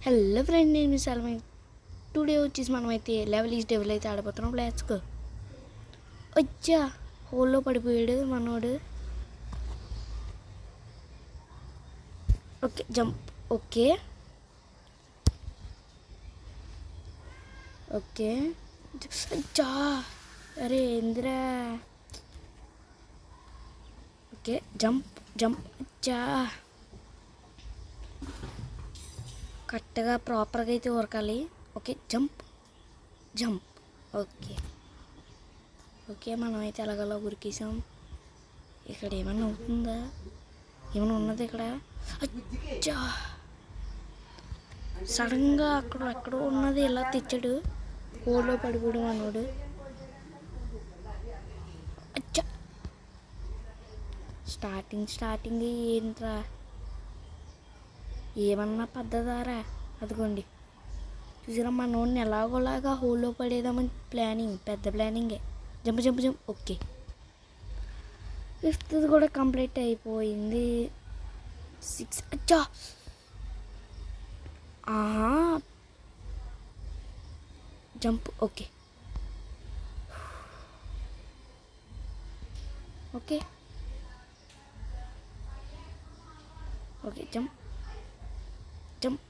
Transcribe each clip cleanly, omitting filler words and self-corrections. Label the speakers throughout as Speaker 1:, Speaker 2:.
Speaker 1: Hello friend, నేను Salman. Today వచ్చేసి మనమైతే లెవెల్ ఈజ్ డెవెల్ అయితే ఆడిపోతున్నాం. Let's go. వచ్చా హోల్లో పడిపోయాడు మనోడు. Okay, jump. ఓకే ఓకే అచ్చా, అరే ఇందిరా. Okay, jump jump. అచ్చా, కరెక్ట్గా ప్రాపర్గా అయితే ఉరకాలి. Okay, jump jump. Okay okay, మనం అయితే ఎలాగలా ఉరికేసాం. ఇక్కడ ఏమన్నా అవుతుందా? ఏమైనా ఉన్నది ఇక్కడ? అచ్చా, సడన్గా అక్కడ ఎక్కడో ఉన్నది ఇలా తెచ్చాడు. ఓలో పడిపోడు మనోడు. అచ్చా, స్టార్టింగ్ ఏంట్రా, ఏమన్నా పద్ధతారా? అదిగోండి, చూసారా మనోడిని ఎలాగోలాగా హోల్లో పడేదామని ప్లానింగ్, పెద్ద ప్లానింగే. Jump jump jump. Okay, fifth కూడా కంప్లీట్ అయిపోయింది. 6. అచ్చా, jump. Okay okay okay, jump jump.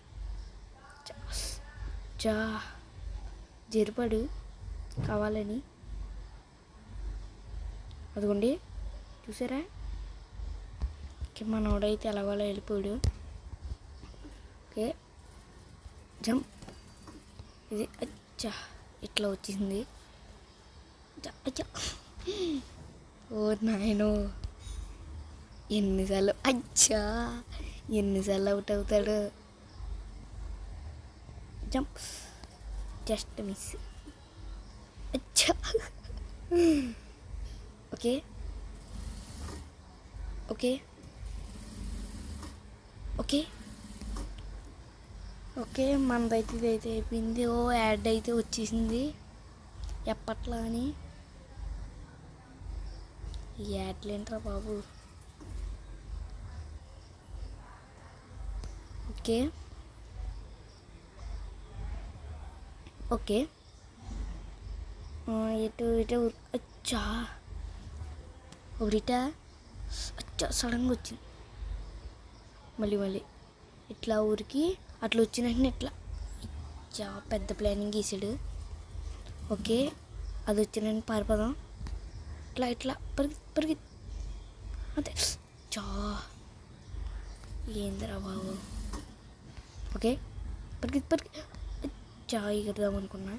Speaker 1: చా జరిపాడు కావాలని. అదిగోండి, చూసారా? మనోడైతే ఎలాగోలా వెళ్ళిపోయాడు. Okay, jump. ఇది అచ్చా, ఇట్లా వచ్చేసింది. అచ్చా, ఓ నాయనో, ఎన్నిసార్లు అవుట్ అవుతాడు. Jump, just miss. అచ్చా, ఓకే ఓకే ఓకే ఓకే, మనదైతే ఇదైతే అయిపోయింది. ఓ యాడ్ అయితే వచ్చేసింది ఎప్పట్లా అని. ఈ యాడ్లేంట్రా బాబు. ఓకే ఓకే, ఇటు అచ్చా, ఒకటిట. అచ్చా, సడన్గా వచ్చింది. మళ్ళీ ఇట్లా ఊరికి అట్లా వచ్చిన వెంటనే ఇట్లా. అచ్చా, పెద్ద ప్లానింగ్ వేసాడు. ఓకే, అది వచ్చిన వెంటనే పారిపోదాం. ఇట్లా పరిగి అంతే. చా, ఏందిరా బాబు. ఓకే, పరిగి చా, ఎగురుదాం అనుకున్నా.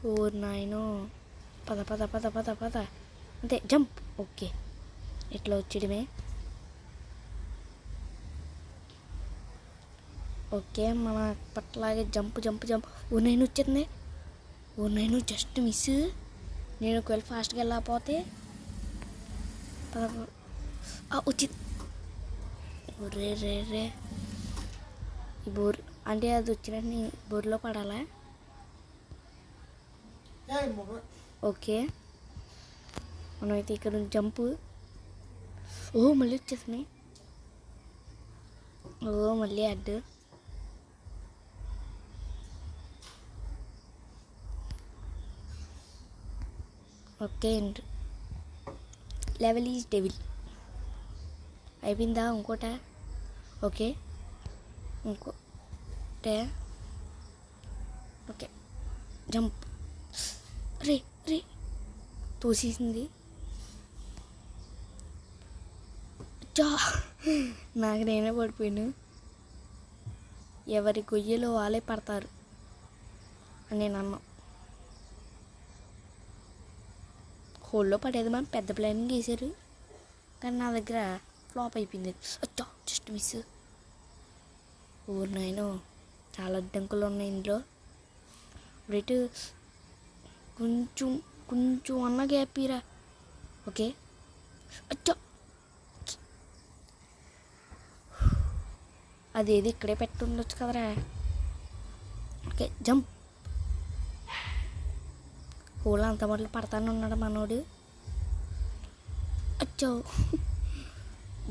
Speaker 1: ఓ నాయనో, పద అంతే, జంప్. ఓకే, ఇట్లా వచ్చేయడమే. ఓకే, మన పట్లాగే జంప్ జంప్ జంప్. ఓ నైన్ వచ్చింది. ఓ నైన్, జస్ట్ మిస్. నేను ఒకవేళ ఫాస్ట్గా వెళ్ళకపోతే వచ్చింది. రే ఈ బోర్ అంటే అది వచ్చినట్టు బోర్లో పడాలా? ఓకే, మనమైతే ఇక్కడ జంపు. ఓ మళ్ళీ వచ్చేసినాయి. ఓ మళ్ళీ అడ్డు. ఓకే, లెవెల్ ఈజ్ డెవిల్ అయిపోయిందా? ఇంకోట. ఓకే, ఇంకోటే. Okay, jump. రే తోసేసింది. చా, నాకు నేనే పడిపోయాను. ఎవరి గొయ్యలో వాళ్ళే పడతారు అని నేను అన్నా. హోల్లో పడేది మనం పెద్ద ప్లానింగ్ వేసారు, కానీ నా దగ్గర ఫ్లాప్ అయిపోయింది. అచ్చా, జస్ట్ మిస్. ఓ నాయనో, చాలా అడ్డంకులు ఉన్నాయి ఇందులో. రేటు కొంచెం అన్న గ్యాప్ ఇరా. ఓకే, అచ్చా, అదేది ఇక్కడే పెట్టి ఉండొచ్చు కదరా. Okay, jump. హోల్ అంత మట్లు పడతానే ఉన్నాడు మనోడు. అచ్చో,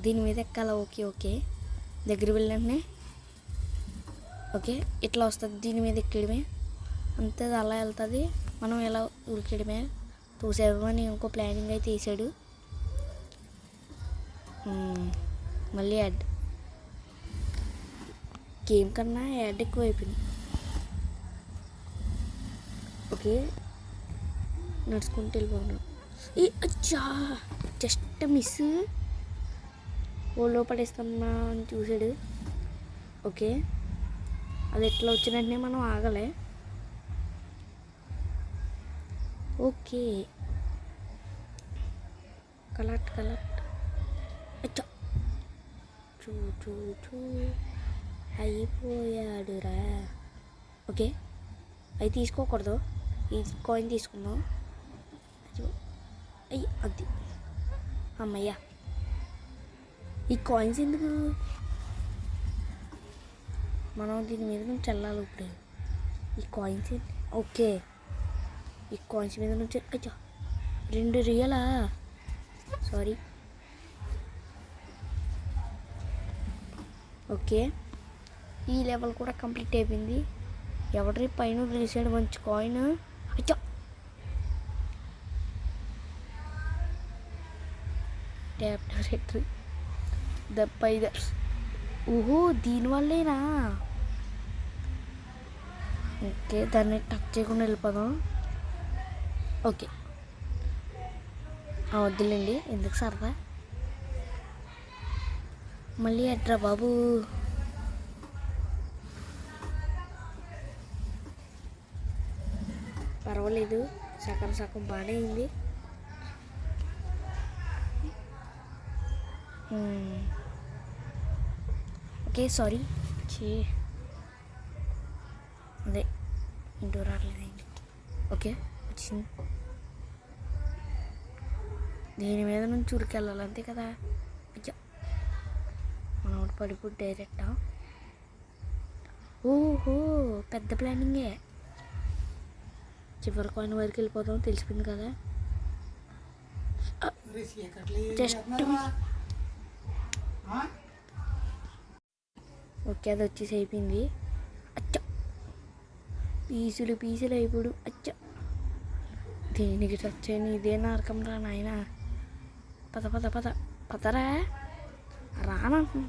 Speaker 1: దీని మీద ఎక్కాల. ఓకే ఓకే, దగ్గర వెళ్ళండి. ఓకే, ఇట్లా వస్తుంది. దీని మీద ఎక్కడమే అంతే, అలా వెళ్తుంది. మనం ఇలా ఉరికేయడమే. తోసేమని ఇంకో ప్లానింగ్ అయితే వేసాడు. మళ్ళీ యాడ్. గేమ్ కన్నా యాడ్ ఎక్కువ అయిపోయింది. ఓకే, నడుచుకుంటూ వెళ్ళిపోతున్నాం. అచ్చా, జస్ట్ మిస్. ఓలో పడేస్తున్నా అని చూసాడు. ఓకే, అది ఎట్లా వచ్చినట్టే మనం ఆగలే. ఓకే, కలెక్ట్ అచ్చా, చూ చూ చూ అయిపోయాడురా. ఓకే, అవి తీసుకోకూడదు. ఈ కాయిన్ తీసుకుందాం. అయ్యి అది అమ్మయ్యా. ఈ కాయిన్స్ ఎందుకు? మనం దీని మీద నుంచి వెళ్ళాలి ఇప్పుడు. ఈ కాయిన్స్ ఓకే, ఈ కాయిన్స్ మీద నుంచి అచ్చా 2 రియలా? సారీ. ఓకే, ఈ లెవెల్ కూడా కంప్లీట్ అయిపోయింది. ఎవరి పైన రీసాడు మంచి కాయిన్. అచ్చా, ట్యాప్ డైరెక్టరీ దప్పైదర్స్. ఓహో, దీనివల్లేనా? ఓకే, దాన్ని టచ్ చేయకుండా వెళ్ళిపోదాం. ఓకే, వద్దులేండి, ఎందుకు సరదా. మళ్ళీ అడ్రా బాబు. పర్వాలేదు, సగం బాగానే అయింది. Okay, sorry. అదే ఇంటూ రాలేదండి. ఓకే, వచ్చింది. దీని మీద నుంచి ఉరికెళ్ళాలి అంతే కదా. అయ్యా, మనం పడిపోయి డైరెక్టా? ఓహో, పెద్ద ప్లానింగే. చివరి కాయిన్ వరకు వెళ్ళిపోతాం, తెలిసిపోయింది కదా. జస్ట్ ఓకే, అది వచ్చేసి అయిపోయింది. అచ్చా, పీసులు అయిపోడు. అచ్చా, దేనికి వచ్చాను? ఇదే నరకం రా నాయన. పదరా రానంటున్నా.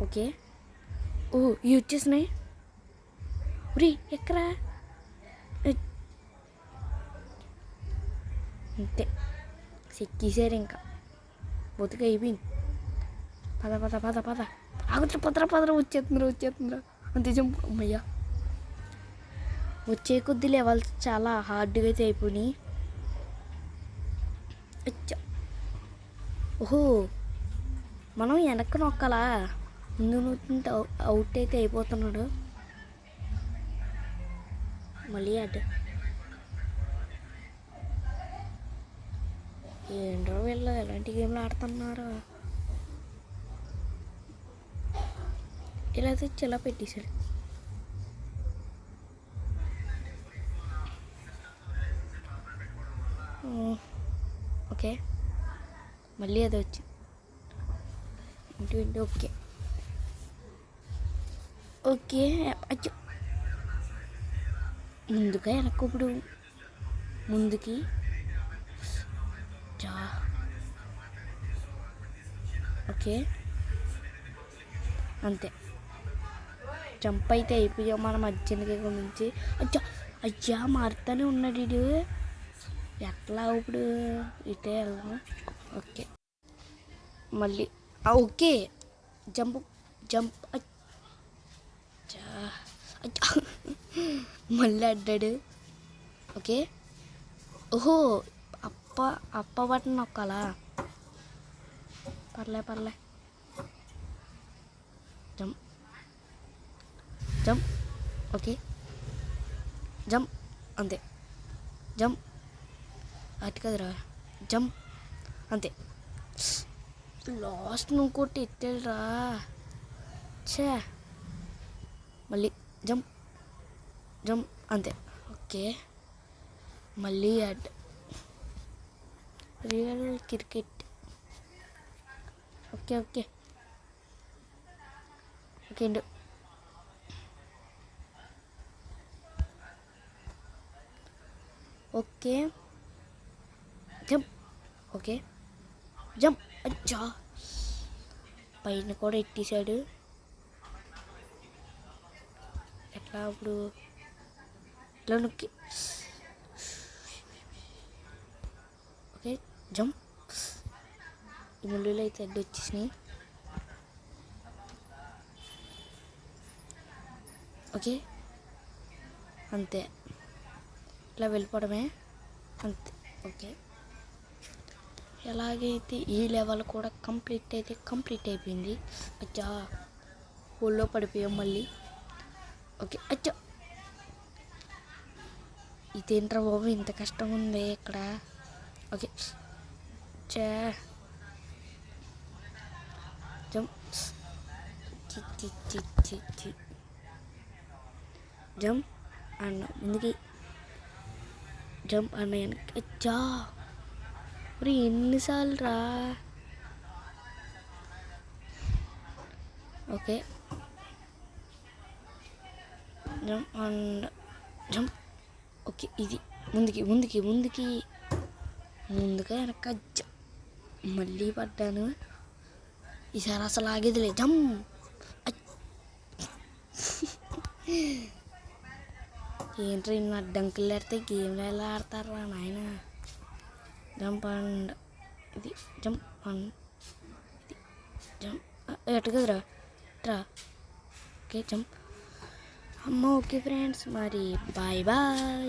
Speaker 1: ఓకే, ఇవి వచ్చేసినాయి. ఉరి ఎక్కరా? అంతే, సెక్కేసారు ఇంకా. బతుక అయిపోయింది. పద ఆగుతా. పదరా వచ్చేస్తుందిరా. అంతే జంపు. అమ్మయ్యా, వచ్చే కొద్ది లెవెల్స్ చాలా హార్డ్గా అయితే అయిపోయినాయి. అచ్చా, ఓహో, మనం వెనక్కి నొక్కాలా? ముందు నొక్కితే అవుట్ అయితే అయిపోతున్నాడు. మళ్ళీ అడ్డు. ఏంటో వీళ్ళు ఎలాంటి గేమ్లు ఆడుతున్నారు? ఇలా తెచ్చి ఇలా పెట్టేశాడు. ఓకే, మళ్ళీ అది వచ్చి ఇంటి. ఓకే అచ్చో, ముందుగా వెనక్కు. ఇప్పుడు ముందుకి ఓకే, అంతే. జంప్ అయితే అయిపోయాం మనం మధ్యకి నుంచి. అయ్యా మారుతానే ఉన్నాడు ఇడు. ఎట్లా ఇప్పుడు ఇటే వెళ్దాం. ఓకే, మళ్ళీ ఓకే, జంప్. మళ్ళీ అడ్డాడు. ఓకే, ఓహో, అప్ప బటన్ నొక్కాలా? పర్లే. జంప్. Okay, jump. అంతే, జంప్. అటు కదరా, జంప్. అంతే. లాస్ట్ ఇంకోటి ఎట్టాడురా. ఛే, మళ్ళీ జంప్. అంతే. ఓకే, మళ్ళీ real cricket. Okay okay okay అండి. Okay jump. Okay jump. అచ్చా పైన కూడా ఎట్టేశాడు. ఎట్లా ఇప్పుడు ఇట్లా నొక్కి. Okay jump. ఈ ముళ్ళు అయితే అడ్డు వచ్చేసినాయి. ఓకే అంతే, ఇట్లా వెళ్ళిపోవడమే అంతే. ఓకే ఎలాగైతే ఈ లెవెల్ కూడా కంప్లీట్ అయిపోయింది. అచ్చా హోల్లో పడిపోయాం మళ్ళీ. ఓకే అచ్చా ఇదేంట్రా బాబు ఇంత కష్టం ఉంది ఇక్కడ. ఓకే చే జంప్. జంప్ అన్న ముందుకి, జంప్ అన్న వెనక్కి. అచ్చా మరి ఎన్నిసార్లు రా. Okay jump and jump. Okay ఇది ముందుగా వెనక. మళ్ళీ పడ్డాను. ఈసారి అసలు ఆగేదిలే. జంప్. ఏంట్రా ఇన్ని అడ్డంకులు ఆడితే గేమ్లు ఎలా ఆడతారా నాయన. జంప్ అండ్ ఇది జంప్ అండ్ ఇది జంప్. ఎటు కదరా ట్రా. Okay jump. అమ్మ ఓకే ఫ్రెండ్స్ మరి బాయ్ బాయ్.